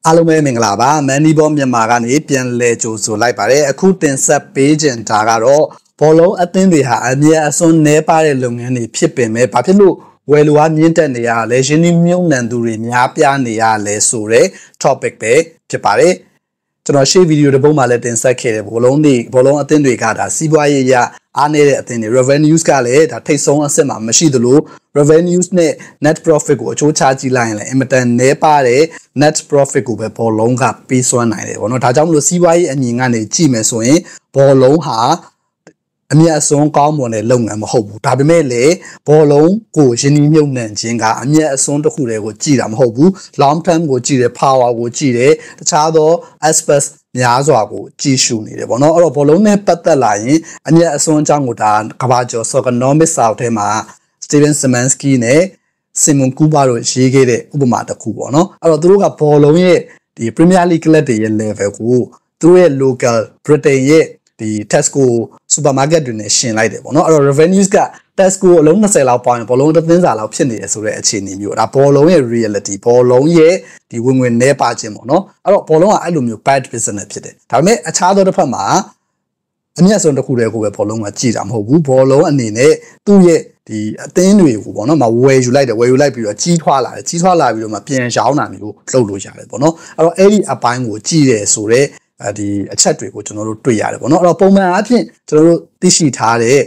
အားလုံးပဲမင်္ဂလာပါမန်နီဘောမြန်မာကနေပြန်လဲကြိုဆိုလိုက်ပါတယ်အခုတင်ဆက်ပေးခြင်းဒါကတော့ဘောလုံးအသင်းတွေဟာအမြဲအစွန်းနှဲပါတဲ့လုပ်ငန်းတွေဖြစ်ပင်မဲ့ဘာဖြစ်လို့ဝယ်လိုအားမြင့်တက်နေရလဲရင်းနှီးမြှုပ်နှံသူတွေများပြားနေရလဲဆိုတဲ့ topic ပဲဖြစ်ပါတယ်ကျွန်တော်ရှေ့ဗီဒီယိုတစ်ပုဒ်မှာလည်းတင်ဆက်ခဲ့တယ်ဘောလုံးအသင်းတွေကဒါစီးပွားရေးရအားနည်းတဲ့အသင်းတွေ revenues ကလည်းဒါထိတ်ဆုံးအဆင့်မှာမရှိသလို revenues နဲ့ net profit ကိုအချိုးချကြည့်လိုက်ရင်လည်းအင်မတန်နည်းပါတဲ့ net profit ကိုပဲဘောလုံးကပေးစွမ်းနိုင်တယ်ပေါ့နော်ဒါကြောင့်မလို့စီးပွားရေးအမြင်ကနေကြည့်မယ်ဆိုရင်ဘောလုံးဟာအမြတ်အစွန်းကောင်းမွန်တဲ့လုပ်ငန်းမဟုတ်ဘူးဒါပေမဲ့လည်းဘောလုံးကိုရင်းနှီးမြှုပ်နှံခြင်းကအမြတ်အစွန်းတစ်ခုတည်းကိုကြည့်တာမဟုတ်ဘူး long term ကိုကြည့်တယ် power ကိုကြည့်တယ်တခြားသော aspects များစွာကိုကြည့်ရှုနေတယ်ပေါ့နော်အဲ့တော့ဘောလုံးနဲ့ပတ်သက်လာရင်အမြတ်အစွန်းအကြောင်းကိုဒါကမ္ဘာကျော် Soccernomics စာအုပ်ထဲမှာ Steven Szymanski နဲ့ Simon Kuper တို့ရေးခဲ့တဲ့ဥပမာတစ်ခုပေါ့နော်အဲ့တော့သူတို့ကဘောလုံးရဲ့ဒီ Premier League club တွေရဲ့ level ကိုသူတို့ရဲ့ local Britain ရဲ့ဒီ Tesco supermarket တွေနဲ့ရှင်လိုက်တယ်ပေါ့နော်အဲ့တော့ revenues က Tesco အလုံး20လောက်ပေါင်းရင်ဘောလုံးတစ်သင်းစာလောက်ဖြစ်နေတယ်ဆိုတဲ့အခြေအနေမျိုးဒါဘောလုံးရဲ့ reality ဘောလုံးရဲ့ဒီဝင်ငွေနှဲပါခြင်းပေါ့နော်အဲ့တော့ဘောလုံးကအဲ့လိုမျိုး bad business ဖြစ်တယ်ဒါပေမဲ့အခြားသောတစ်ဖက်မှာအမြတ်ဆုံးတစ်ခုတည်းကိုပဲဘောလုံးကကြည်တာမဟုတ်ဘူးဘောလုံးအနေနဲ့သူ့ရဲ့ဒီအသင်းတွေကိုပေါ့နော်မဝယ်ယူလိုက်ပြီးတော့ကြီးထွားလာပြီးတော့မှပြန်ရောင်းတာမျိုးလုပ်လို့ရတယ်ပေါ့နော်အဲ့တော့အဲ့ဒီအပိုင်းကိုကြည်တယ်ဆိုတော့ဒီအချက်တွေကိုကျွန်တော်တို့တွေ့ရတယ်ပေါ့နော်အဲ့တော့ပုံမှန်အားဖြင့်ကျွန်တော်တို့သိရှိထားတဲ့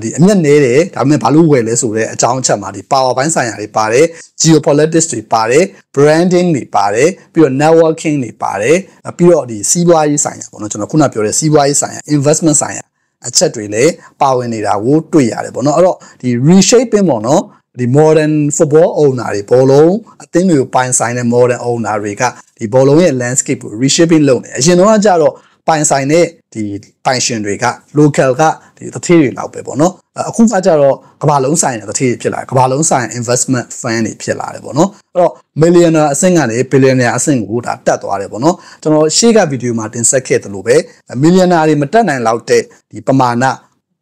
ဒီအမျက်နေတယ်ဒါပေမဲ့ဘာလို့ဝယ်လဲဆိုတဲ့အကြောင်းအချက်မှာဒီ power ပိုင်းဆိုင်ရာတွေပါတယ် geopolitics တွေပါတယ် branding တွေပါတယ်ပြီးတော့ networking တွေပါတယ်ပြီးတော့ဒီစီးပွားရေးဆိုင်ရာပေါ့နော်ကျွန်တော်ခုနပြောတဲ့စီးပွားရေးဆိုင်ရာ investment ဆိုင်ရာအချက်တွေလည်းပါဝင်နေတာကိုတွေ့ရတယ်ပေါ့နော်အဲ့တော့ဒီ reshaping ပေါ့နော်ဒီ modern football owner တွေဘောလုံးအသင်းတွေကိုပိုင်ဆိုင်တဲ့ modern owner တွေကဒီဘောလုံးရဲ့ landscape ကို reshaping လုပ်နေအရင်တော့ကြတော့ပိုင်ဆိုင်တဲ့ဒီပိုင်ရှင်တွေက local ကဒီတထေးတွေလောက်ပဲပေါ့နော်အခုကကြတော့ကမ္ဘာလုံးဆိုင်တဲ့တထေးတွေဖြစ်လာတယ်ကမ္ဘာလုံးဆိုင် investment fund တွေဖြစ်လာတယ်ပေါ့နော်အဲ့တော့ millionaire အဆင့်ကနေ billionaire အဆင့်ကိုဒါတက်သွားတယ်ပေါ့နော်ကျွန်တော်ရှေ့ကဗီဒီယိုမှာတင်ဆက်ခဲ့သလိုပဲ millionaire တွေမတက်နိုင်လောက်တဲ့ဒီပမာဏ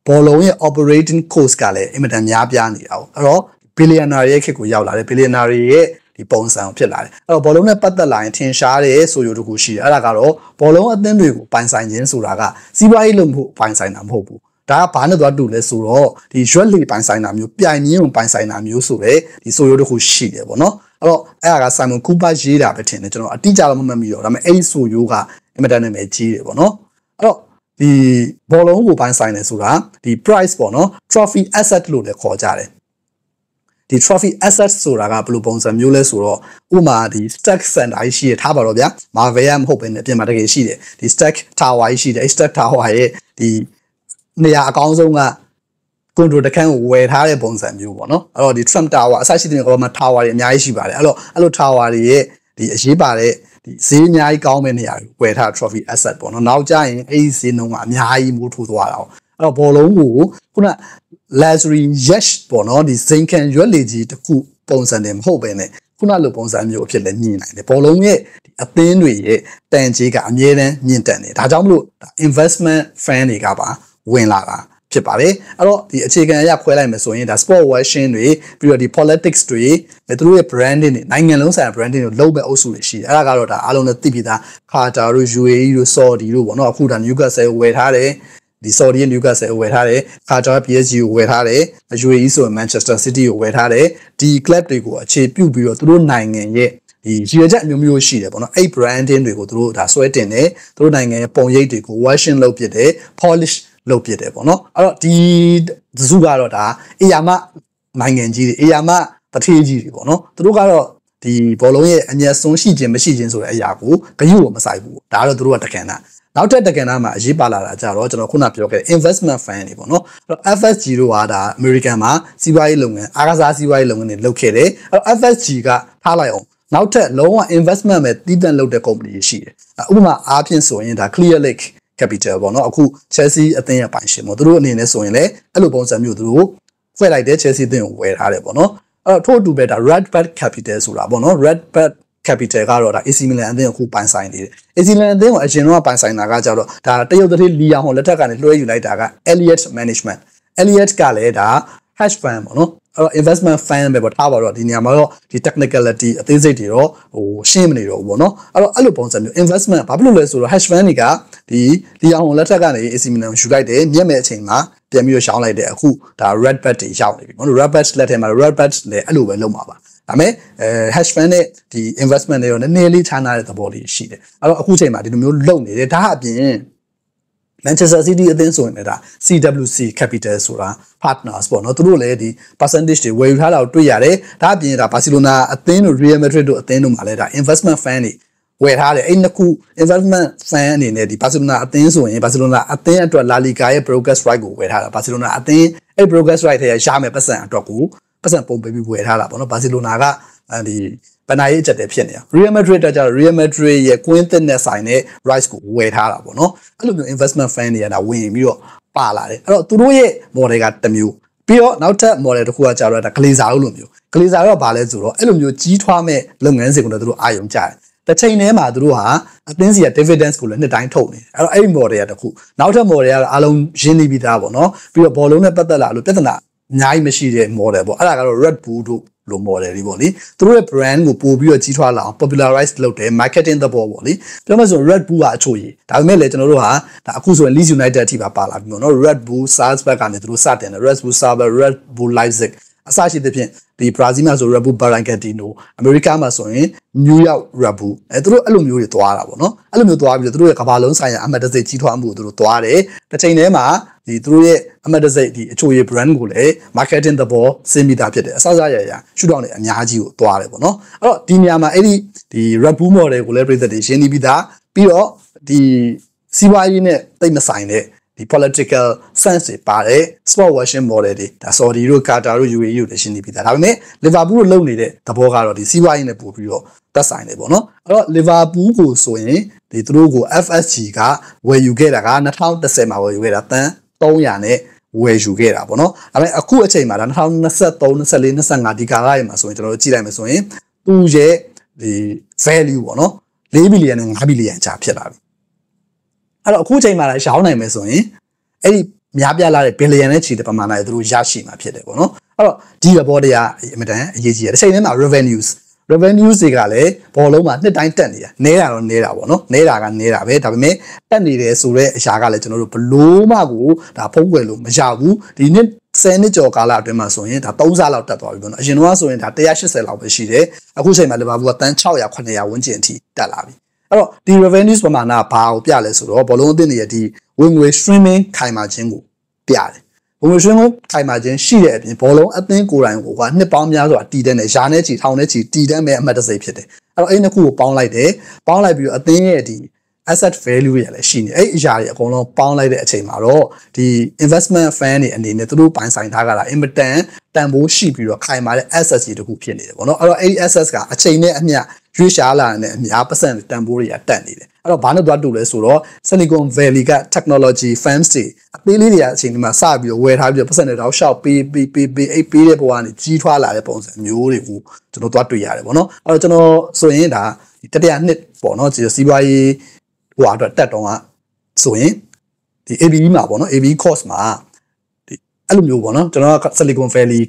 ဘောလုံးရဲ့ operating cost ကလည်းအင်မတန်များပြားနေတာပေါ့အဲ့တော့ billionaire ရဲ့ခေတ်ကိုရောက်လာတယ် billionaire ရဲ့ဒီပုံစံဖြစ်လာတယ်အဲ့တော့ဘောလုံးနဲ့ပတ်သက်လာရင်ထင်ရှားတဲ့ဆိုရိုတစ်ခုရှိတယ်အဲ့ဒါကတော့ဘောလုံးအသင်းတွေကိုပိုင်ဆိုင်ခြင်းဆိုတာကစီးပွားရေးလုပ်မှုပိုင်ဆိုင်တာမဟုတ်ဘူးဒါကဘာနဲ့သွားတူလဲဆိုတော့ဒီရွက်လီပိုင်ဆိုင်တာမျိုးပြိုင်မြင်းကိုပိုင်ဆိုင်တာမျိုးဆိုတဲ့ဒီဆိုရိုတစ်ခုရှိတယ်ပေါ့နော်အဲ့တော့အဲ့ဒါက Simon Kuper ရေးတာပဲထင်တယ်ကျွန်တော်အတိအကျတော့မမှတ်မိတော့ဒါပေမဲ့အဲ့ဒီဆိုရိုကအင်မတန်နာမည်ကြီးတယ်ပေါ့နော်အဲ့တော့ဒီဘောလုံးကိုပိုင်ဆိုင်တယ်ဆိုတာဒီ price ပေါ့နော် trophy asset လို့လည်းခေါ်ကြတယ်ဒီ trophy assets ဆိုတာကဘယ်လိုပုံစံမျိုးလဲဆိုတော့ဥပမာဒီ stack center ရှိရထားပါတော့ဗျာ Marvel ရမဟုတ်ဘဲနဲ့ပြင်မှာတကယ်ရှိတယ်ဒီ stack tower ရှိတယ် stack tower ရဲ့ဒီနေရာအကောင်းဆုံးက control တခန်းကိုဝယ်ထားတဲ့ပုံစံမျိုးပေါ့နော်အဲ့တော့ဒီ Trump tower အစရှိတဲ့ကောင်မှာ tower တွေအများကြီးရှိပါတယ်အဲ့လို tower တွေရဲ့ဒီအရေးပါတဲ့ဒီဈေးအများကြီးကောင်းမဲ့နေရာကိုဝယ်ထား trophy asset ပေါ့နော်နောက်ကျရင်အဲ့ဒီဈေးနှုန်းကအများကြီးမိုးထိုးသွားတာအဲ့တော့ဘောလုံးကိုခုနluxury yacht ပေါ့နော်ဒီစိန်ခံရွက်လေကြီးတစ်ခုပုံစံတယ်မဟုတ်ပဲနဲ့ခုနလိုပုံစံမျိုးအဖြစ်လည်းမြင်နိုင်တယ်ဘောလုံးရဲ့ဒီအသင်းတွေရဲ့တန်ကြေးကအမြဲတမ်းမြင့်တက်နေဒါကြောင့်မလို့ investment fund တွေကပါဝင်လာတာဖြစ်ပါတယ်အဲ့တော့ဒီအခြေခံအရခွဲလိုက်မယ်ဆိုရင်ဒါ sport washing တွေပြီးတော့ဒီ politics တွေသူတို့ရဲ့ branding တွေနိုင်ငံလုံးဆိုင်ရာ branding တွေလုံးပဲအုပ်စုတွေရှိတယ်အဲ့ဒါကတော့ဒါအားလုံးလည်းသိပြီးသား Qatar တို့ UAE တို့ Saudi တို့ပေါ့နော်အခုဒါ Newcastle ဝယ်ထားတယ်ဒီ Saudi ရဲ့ Newcastle ကိုဝယ်ထားတယ် Qatar PSG ကိုဝယ်ထားတယ် UAE ဆိုရင် Manchester City ကိုဝယ်ထားတယ်ဒီ club တွေကိုအခြေပြုပြီးတော့သူတို့နိုင်ငံရဲ့ဒီရည်ရွယ်ချက်မျိုးမျိုးရှိတယ်ပေါ့နော်အဲ့ branding တွေကိုသူတို့ဒါဆွဲတင်တယ်သူတို့နိုင်ငံရဲ့ပုံရိပ်တွေကို washing လုပ်ပြတယ် polish လုပ်ပြတယ်ပေါ့နော်အဲ့တော့ဒီစုကတော့ဒါအေယာမနိုင်ငံကြီးတွေအေယာမတထေးကြီးတွေပေါ့နော်သူတို့ကတော့ဒီဘောလုံးရဲ့အမျက်ဆုံးရှိခြင်းမရှိခြင်းဆိုတဲ့အရာကိုဂရုကိုမစိုက်ဘူးဒါကတော့သူတို့ကတက္ကနာနောက်ထပ်တက္ကနာမှာအရေးပါလာတာကြတော့ကျွန်တော်ခုနပြောခဲ့တဲ့ investment fund တွေပေါ့နော်အဲ့တော့ FSG တို့ကဒါ American မှာစီးပွားရေးလုပ်ငန်းအားကစားစီးပွားရေးလုပ်ငန်းတွေလုပ်ခဲ့တယ်အဲ့တော့ FSG ကထားလိုက်အောင်နောက်ထပ်လုံးဝ investment ပဲတည်တံ့လုပ်တဲ့ company တွေရှိတယ်ဥပမာအားဖြင့်ဆိုရင်ဒါ Clear Lake Capital ပေါ့နော်အခု Chelsea အသင်းရဲ့ပိုင်ရှင်ပေါ့သူတို့အနေနဲ့ဆိုရင်လည်းအဲ့လိုပုံစံမျိုးသူတို့ဖွဲ့လိုက်တဲ့ Chelsea အသင်းကိုဝယ်ထားတယ်ပေါ့နော်အဲ့တော့ထို့အတူပဲဒါ Redbird Capital ဆိုတာပေါ့နော် Redbird Capital ကတော့ဒါ AC Milan အသင်းကိုပိုင်ဆိုင်နေတယ် AC Milan အသင်းကိုအရင်တော့ပိုင်ဆိုင်တာကကြတော့ဒါတရုတ်တထေးလီယာဟွန်လက်ထက်ကနေလွှဲယူလိုက်တာက Elliott Management Elliott ကလည်းဒါ hash fund ပေါ့နော်အဲ့တော့ investment fund ပဲပေါ့ထားပါတော့ဒီနေရာမှာတော့ဒီ technicality အသေးစိတ်တွေတော့ရှင်းမနေတော့ဘူးပေါ့နော်အဲ့တော့အဲ့လိုပုံစံမျိုး investment ဘာဖြစ်လို့လဲဆိုတော့ hash fund တွေကဒီလီအောင်လက်ထက်ကနေ AC Milan ယူလိုက်တယ်မြက်မဲ့အချိန်မှာပြန်ပြီးတော့ရှောင်းလိုက်တယ်အခုဒါ red bat တွေရောက်နေပြီပေါ့နော် red bat လက်ထဲမှာ red bat လည်းအဲ့လိုပဲလုပ်မှာပါဒါပေမဲ့hash fund နဲ့ဒီ investment တွေရောနည်းနည်းလေးခြားနာတဲ့သဘောလေးရှိတယ်အဲ့တော့အခုချိန်မှာဒီလိုမျိုးလုပ်နေတယ်ဒါအပြင် Manchester City အသင်းဆိုရင်လည်းဒါ CWC Capital ဆိုတာ partners ပေါ့နော်သူတို့လည်းဒီ percentage တွေဝယ်ယူထားတာကိုတွေ့ရတယ်ဒါအပြင်ဒါ Barcelona အသင်းတို့ Real Madrid တို့အသင်းတို့မှာလည်းဒါ investment fund တွေဝယ်ထားတယ်အဲ့နှစ်ခု investment fund အနေနဲ့ဒီ Barcelona အသင်းဆိုရင် Barcelona အသင်းအတွက် La Liga ရဲ့ broadcast right ကိုဝယ်ထားတာ Barcelona အသင်းအဲ့ broadcast right ထဲရမယ်ပတ်စံအတွက်ကိုပတ်စံပုံပေးပြီးဝယ်ထားတာပေါ့နော် Barcelona ကဒီပနာရေးအချက်တည်းဖြစ်နေတာ Real Madrid တက်ကြတော့ Real Madrid ရဲ့ကွင်းသစ်နဲ့ဆိုင်တဲ့ rights ကိုဝယ်ထားတာပေါ့နော်အဲ့လိုမျိုး investment fund တွေကဒါဝင်ပြီးတော့ပါလာတယ်အဲ့တော့သူတို့ရဲ့ model ကတစ်မျိုးပြီးတော့နောက်ထပ် model တစ်ခုကကြာတော့ဒါ Glazer လိုမျိုး Glazer တော့ဘာလဲဆိုတော့အဲ့လိုမျိုးကြီးထွားမဲ့လုပ်ငန်းစဉ်ကိုလည်းသူတို့အာရုံကြတယ်တစ်ချိန်တည်းမှာသူတို့ဟာအသင်းစီက dividends ကိုလည်းနှစ်တိုင်းထုတ်နေတယ်အဲ့တော့အဲ့ဒီ model ကတစ်ခုနောက်ထပ် model ကတော့အားလုံးရင်းနှီးပြီးသားပေါ့နော်ပြီးတော့ဘောလုံးနဲ့ပတ်သက်လာလို့ပြဿနာအများကြီးမရှိတဲ့ model ပေါ့အဲ့ဒါကတော့ Red Bull တို့လို model တွေပေါ့လေသူတို့ရဲ့ brand ကိုပို့ပြီးတော့ကြီးထွားလာအောင် popularize လုပ်တယ် marketing သဘောပေါ့လေပြောမှဆို Red Bull ကအချို့ကြီးဒါပေမဲ့လည်းကျွန်တော်တို့ဟာဒါအခုဆိုရင် Leeds United အထိပါလာပြီပေါ့နော် Red Bull Salzburg ကနေသူတို့စတင်တယ် Red Bull Salzburg Red Bull Leipzig အစရှိသဖြင့်ဒီ Brazil မှာဆို Red Bull Bragantino America မှာဆိုရင် New York Red Bull သူတို့အဲ့လိုမျိုးတွေသွားတာပေါ့နော်အဲ့လိုမျိုးသွားပြီးတော့သူတို့ရဲ့ကမ္ဘာလုံးဆိုင်ရာအမှတ်တရကြီးထွားမှုကိုသူတို့သွားတယ်တစ်ချိန်တည်းမှာဒီသူတို့ရဲ့အမှတ်တရဒီအချို့ရဲ့ brand ကိုလည်း marketing သဘောစဉ်းမိတာဖြစ်တယ်အစစရရရှုထောင့်တွေအများကြီးကိုသွားတယ်ပေါ့နော်အဲ့တော့ဒီနေရာမှာအဲ့ဒီ Red Bull model ကိုလည်းပြည်သက်တွေရှင်းနေပြီးသားပြီးတော့ဒီစီးပွားရေးနဲ့တိတ်မဆိုင်တဲ့ဒီ political sense တွေပါတယ် sport washing model တွေဒါ Saudi တို့ Qatar တို့ UAE တို့လည်းရှင်းနေပြီးသားဒါပေမဲ့ Liverpool ကိုလုံနေတဲ့သဘောကတော့ဒီစီးပွားရေးနဲ့ပို့ပြီးတော့သက်ဆိုင်တယ်ပေါ့နော်အဲ့တော့ Liverpool ကိုဆိုရင်ဒီသူတို့ကို FSG ကဝယ်ယူခဲ့တာက2010မှာဝယ်ယူခဲ့တာတန်300နဲ့ဝယ်ယူခဲ့တာပေါ့နော်ဒါပေမဲ့အခုအချိန်မှာဒါ2023 24 25ဒီကာလရဲ့မှာဆိုရင်ကျွန်တော်တို့ကြည့်လိုက်မယ်ဆိုရင်သူ့ရဲ့ဒီ value ပေါ့နော်4ဘီလီယံနဲ့5ဘီလီယံကြားဖြစ်လာပြီအဲ့တော့အခုချိန်မှာလည်းရှောင်းနိုင်မယ်ဆိုရင်အဲ့ဒီများပြားလာတဲ့ဘီလီယံနဲ့ချီတဲ့ပမာဏတွေသူတို့ရရှိမှာဖြစ်တယ်ပေါ့နော်အဲ့တော့ဒီသဘောတရားအမြဲတမ်းအရေးကြီးတယ်တစ်ချိန်တည်းမှာ revenues တွေကလည်းဘောလုံးမှာနှစ်တိုင်းတက်နေတာနဲတာတော့နဲတာပေါ့နော်နဲတာကနဲတာပဲဒါပေမဲ့တက်နေတယ်ဆိုတဲ့အရာကလည်းကျွန်တော်တို့ဘလို့မှကိုဒါဖုံးကွယ်လို့မရဘူးဒီနှစ်10နှစ်ကျော်ကာလအတွင်းမှာဆိုရင်ဒါ3ဆလောက်တက်သွားပြီပေါ့နော်အရင်တော့ဆိုရင်ဒါ180လောက်ပဲရှိတယ်အခုချိန်မှာလီဗာပူးကတန်း600 900ဝန်းကျင်အထိတက်လာပြီအဲ့တော့ဒီ revenues ပမာဏဘာကိုပြလဲဆိုတော့ဘောလုံးအသင်းတွေရဲ့ဒီဝင်ငွေ streaming ခိုင်မာခြင်းကိုပြတယ်ဝင်ငွေ streaming ခိုင်မာခြင်းရှိတဲ့အပြင်ဘောလုံးအသင်းကိုယ်တိုင်ကိုကနှစ်ပေါင်းများစွာတည်တဲ့နဲ့ရာနဲ့ချီထောင်နဲ့ချီတည်တဲ့မဲ့အမှတ်တရဖြစ်တယ်အဲ့တော့အဲ့နှစ်ခုကိုပေါင်းလိုက်တယ်ပေါင်းလိုက်ပြီးတော့အသင်းရဲ့ဒီ asset value တွေလည်းရှိနေအဲ့အရာတွေအကုန်လုံးပေါင်းလိုက်တဲ့အချိန်မှာတော့ဒီ investment fund တွေအနေနဲ့သူတို့ပိုင်ဆိုင်ထားကြတာအင်မတန်တန်ဖိုးရှိပြီးတော့ခိုင်မာတဲ့ assets တွေတခုဖြစ်နေတယ်ပေါ့နော်အဲ့တော့အဲ့ဒီ assets ကအချိန်နဲ့အမျှရွေးရှားလာတဲ့အများပတ်စံတန်ဖိုးတွေကတက်နေတယ်အဲ့တော့ဘာနဲ့သွားတူလဲဆိုတော့ Silicon Valley က technology firms တွေအသေးလေးတွေအချိန်ဒီမှာစပြီးတော့ဝယ်ထားပြီးတော့ပတ်စံတွေတော့ရှောက်ပေးအိတ်ပေးတဲ့ပုံကနေကြီးထွားလာတဲ့ပုံစံမျိုးတွေကိုကျွန်တော်သွားတွေ့ရတယ်ပေါ့နော်အဲ့တော့ကျွန်တော်ဆိုရင်ဒါတတိယနှစ်ပေါ့နော်ဒီစီးပွားရေးဟိုအတွက်တက်တော့ကဆိုရင်ဒီ ABE မှာပေါ့နော် ABE course မှာဒီအဲ့လိုမျိုးပေါ့နော်ကျွန်တော်က Silicon Valley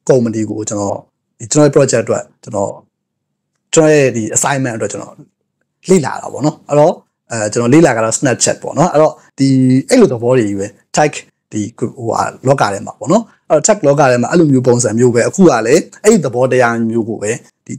company ကိုကျွန်တော် project အတွက်ကျွန်တော်ရဲ့ဒီ assignment အတွက်ကျွန်တော်လေ့လာတာပေါ့နော်အဲ့တော့ကျွန်တော်လေ့လာကတော့ Snapchat ပေါ့နော်အဲ့တော့ဒီအဲ့လိုသဘောတွေကြီးပဲ tech ဒီဟိုဟာ log ထဲမှာပေါ့နော်အဲ့တော့ tech log ထဲမှာအဲ့လိုမျိုးပုံစံမျိုးပဲအခုကလည်းအဲ့ဒီသဘောတရားမျိုးကိုပဲဒ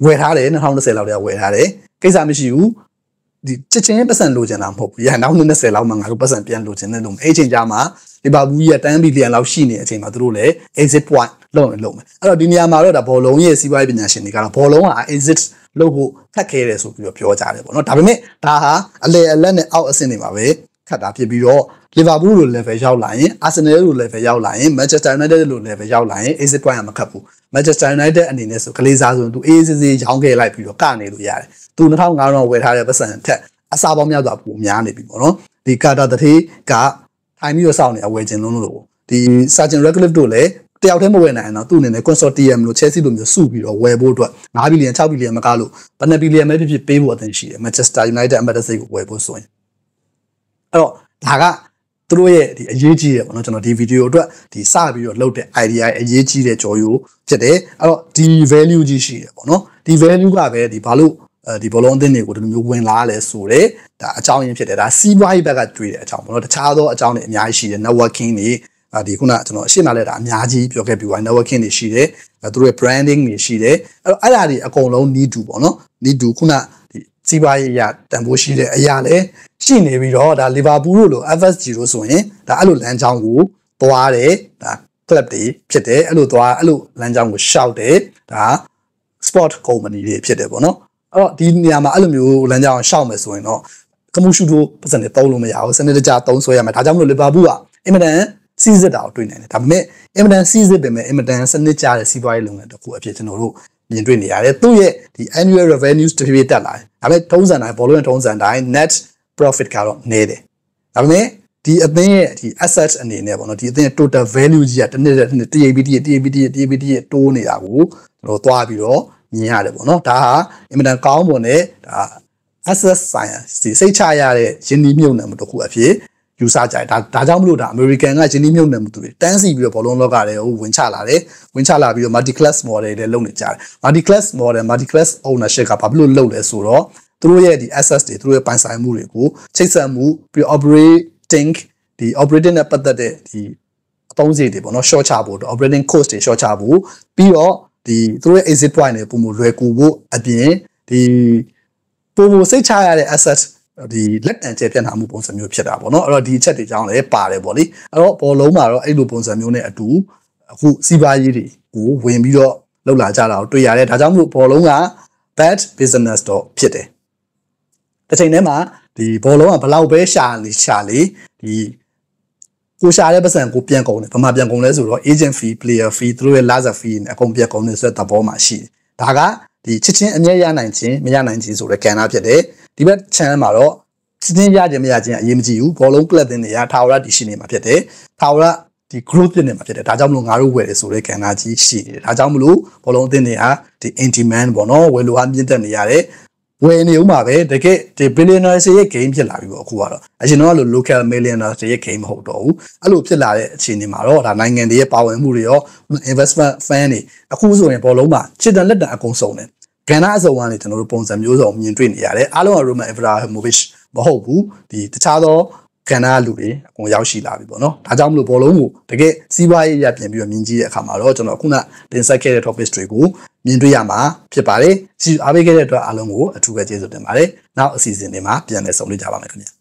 ီဝယ်ထားတယ်2020လောက်တည်းကဝယ်ထားတယ်ကိစ္စမရှိဘူးဒီချက်ချင်းပတ်စံလိုချင်တာမဟုတ်ဘူးရန်နောက်20လောက်မှငါတို့ပတ်စံပြန်လိုချင်တဲ့လို့အဲ့ချိန်ကြမှာလီဗာပူးကြီးက10ဘီလီယံလောက်ရှိနေတဲ့အချိန်မှာသူတို့လည်း exit point လုပ်မယ်အဲ့တော့ဒီနေရာမှာတော့ဒါဘောလုံးရဲ့စီးပွားရေးပညာရှင်တွေကတော့ဘောလုံးက exit လုပ်ဖို့ခက်ခဲတယ်ဆိုပြီးတော့ပြောကြတယ်ပေါ့နော်ဒါပေမဲ့ဒါဟာအလေအလတ်နဲ့အောက်အဆင့်တွေမှာပဲခက်တာဖြစ်ပြီးတော့လီဗာပူးလို level ရောက်လာရင်အာဆင်နယ်လို level ရောက်လာရင် Manchester United လို level ရောက်လာရင် exit point ကမခက်ဘူး Manchester United အနေနဲ့ဆိုကလေးစားဆိုရင်သူအေးအေးဆေးရောင်းခဲ့လိုက်ပြီးတော့ကနေလို့ရတယ်သူ2005တော့ဝယ်ထားတဲ့ပတ်စံထက်အစားပေါင်းများစွာပိုများနေပြီပေါ့နော်ဒီကာတာတထေးကထိုင်ပြီးတော့စောင့်နေအဝယ်ခြင်းလုံးလို့ဒီ Sergeant Ratcliffe တို့လည်းတယောက်တည်းမဝယ်နိုင်အောင်သူ့အနေနဲ့ consortium လို့ Chelsea လိုမျိုးစုပြီးတော့ဝယ်ဖို့အတွက်5ဘီလီယံ6ဘီလီယံမကလို့ဘယ်နှဘီလီယံပဲဖြစ်ဖြစ်ပေးဖို့အသင့်ရှိတယ် Manchester United အမှတ်တရကိုဝယ်ဖို့ဆိုရင်အဲ့တော့ဒါက သူတို့ရဲ့ဒီအရေးကြီးတယ်ပေါ့နော်ကျွန်တော်ဒီဗီဒီယိုအတွက်ဒီစပြီးတော့လုပ်တဲ့ idea အရေးကြီးတဲ့ကြော်ရိုးဖြစ်တယ်အဲ့တော့ဒီ value ကြီးရှိတယ်ပေါ့နော်ဒီ value ကပဲဒီဘာလို့ဒီဘောလုံးအသင်းတွေကိုဒီလိုမျိုးဝင်လာလဲဆိုတော့ဒါအကြောင်းရင်းဖြစ်တယ်ဒါစီးပွားရေးဘက်ကတွေ့တဲ့အကြောင်းပေါ့နော်တခြားသောအကြောင်းတွေအများကြီးရှိတယ် networking တွေဒီခုနကျွန်တော်အရှင်းလာလဲတာအများကြီးပြောခဲ့ပြီးသွား networking တွေရှိတယ်သူတို့ရဲ့ branding တွေရှိတယ်အဲ့ဒါတွေအကုန်လုံး need to ပေါ့နော် need to ခုနဒီစီးပွားရေးအရာတန်ဖိုးရှိတဲ့အရာလဲရှိနေပြီးတော့ဒါလီဗာပူးတို့လို FSG တို့ဆိုရင်ဒါအဲ့လိုလမ်းကြောင်းကိုသွားတယ်ဒါ club တွေဖြစ်တယ်အဲ့လိုသွားအဲ့လိုလမ်းကြောင်းကိုရှောက်တယ်ဒါ sport company တွေဖြစ်တယ်ပေါ့နော်အဲ့တော့ဒီနေရာမှာအဲ့လိုမျိုးလမ်းကြောင်းရှောက်မယ်ဆိုရင်တော့ကမှုရှုတို့ပတ်စံတွေတုံးလို့မရဘူးစနစ်တကျတုံးဆွဲရမယ်ဒါကြောင့်မလို့လီဗာပူးကအင်မတန်စီးစစ်တာကိုတွေ့နိုင်တယ်ဒါပေမဲ့အင်မတန်စီးစစ်ပေမဲ့အင်မတန်စနစ်ကျတဲ့စီးပွားရေးလုပ်ငန်းတစ်ခုအဖြစ်ကျွန်တော်တို့မြင်တွေ့နေရတယ်သူ့ရဲ့ဒီ annual revenues တဖြည်းဖြည်းတက်လာတယ်ဒါပေမဲ့ထုံးစံတိုင်းဘောလုံးရဲ့ထုံးစံတိုင်း net profit ကတော့နည်းတယ်ဒါပေမဲ့ဒီအသင်းရဲ့ဒီ asset အနေနဲ့ပေါ့နော်ဒီအသင်းရဲ့ total value ကြီးကတစ်နှစ်တစ်နှစ် TABT တိုးနေတာကိုကျွန်တော်သွားပြီးတော့မြင်ရတယ်ပေါ့နော်ဒါဟာအင်မတန်ကောင်းပုံနဲ့ဒါ asset science ဒီစိတ်ချရတဲ့ယင်းနှီးမြုပ်နှံမှုတစ်ခုအဖြစ်ယူဆကြတယ်ဒါကြောင့်မလို့ဒါ American ကယင်းနှီးမြုပ်နှံမှုတွေတန်းစီပြီးတော့ဘောလုံးလောကတွေကိုဝင်ချလာတယ်ဝင်ချလာပြီးတော့ multi class model တွေလုပ်နေကြတယ် multi class model multi class ownership ကဘာလို့လုပ်လဲဆိုတော့သူတို့ရဲ့ဒီ assets တွေသူတို့ရဲ့ပိုင်ဆိုင်မှုတွေကိုချိတ်ဆက်မှုပြီး operating ဒီ operating နဲ့ပတ်သက်တဲ့ဒီအသုံးစရိတ်တွေပေါ့နော် short ချဖို့ operating cost တွေ short ချဖို့ပြီးတော့ဒီသူတို့ရဲ့ exit point တွေပုံမလွယ်ကူဖို့အပြင်ဒီပုံမစိတ်ချရတဲ့ asset ဒီလက်တန်ကျဲပြတ်နာမှုပုံစံမျိုးဖြစ်တာပေါ့နော်အဲ့တော့ဒီအချက်တွေကြောင့်လည်းပါတယ်ပေါ့လေအဲ့တော့ဘောလုံးမှာတော့အဲ့လိုပုံစံမျိုးနဲ့အတူအခုစီးပွားရေးတွေကိုဝင်ပြီးတော့လောက်လာကြတာကိုတွေ့ရတယ်ဒါကြောင့်မို့ဘောလုံးက bad business တော့ဖြစ်တယ်တစ်ချိန်တည်းမှာဒီဘောလုံးကဘလောက်ပဲရှာလေဒီကိုရှာတဲ့ပတ်စံကိုပြန်ကုန်တယ်ဘာမှပြန်ကုန်လဲဆိုတော့ agent fee player fee သူတို့ရဲ့ laser fee နဲ့အကုန်ပြန်ကုန်နေဆိုတဲ့သဘောမှာရှိတယ်ဒါကဒီချစ်ချင်းအမြဲရနိုင်ခြင်းမရနိုင်ခြင်းဆိုတဲ့ကဏ္ဍဖြစ်တယ်ဒီဘက် channel မှာတော့ချစ်ချင်းရခြင်းမရခြင်းအရေးမကြီးဘူးဘောလုံး club တင်တွေကထာဝရတည်ရှိနေမှာဖြစ်တယ်ထာဝရဒီ growth ဖြစ်နေမှာဖြစ်တယ်ဒါကြောင့်မလို့ငါတို့ဝယ်တယ်ဆိုတဲ့ကဏ္ဍကြီးရှိတယ်ဒါကြောင့်မလို့ဘောလုံးအသင်းတွေကဒီ anti-man ပေါ့နော်ဝယ်လိုအားမြင့်တက်နေရတယ်ဝယ်နေဦးမှာပဲတကယ်ဒီ billionaires ရဲ့ game ဖြစ်လာပြီပေါ့အခုကတော့အရင်တော့လို local millionaires ရဲ့ game မဟုတ်တော့ဘူးအဲ့လိုဖြစ်လာတဲ့အခြေအနေမှာတော့ဒါနိုင်ငံတွေရဲ့ပါဝင်မှုတွေရော investment fan တွေအခုဆိုရင်ဘောလုံးမှာချစ်တန်လက်တန်အကုန်စုံတယ်ကဏ္ဍအစုံကနေကျွန်တော်တို့ပုံစံမျိုးစုံမြင်တွေ့နေရတယ်အားလုံးက Roman Abramovich မဟုတ်ဘူးဒီတခြားသောကဏ္ဍလူတွေအကုန်ရောက်ရှိလာပြီပေါ့နော်ဒါကြောင့်မလို့ဘောလုံးကိုတကယ်စီးပွားရေးရပြင်ပြီးတော့မြင်ကြည့်တဲ့အခါမှာတော့ကျွန်တော်ခုနတင်ဆက်ခဲ့တဲ့ topics တွေကိုမြင်တွေ့ရမှာဖြစ်ပါတယ်စီအားပေးခဲ့တဲ့အတွက်အားလုံးကိုအထူးပဲကျေးဇူးတင်ပါတယ်နောက်အစီအစဉ်တွေမှာပြန်လည်ဆုံတွေ့ကြပါမယ်ခင်ဗျာ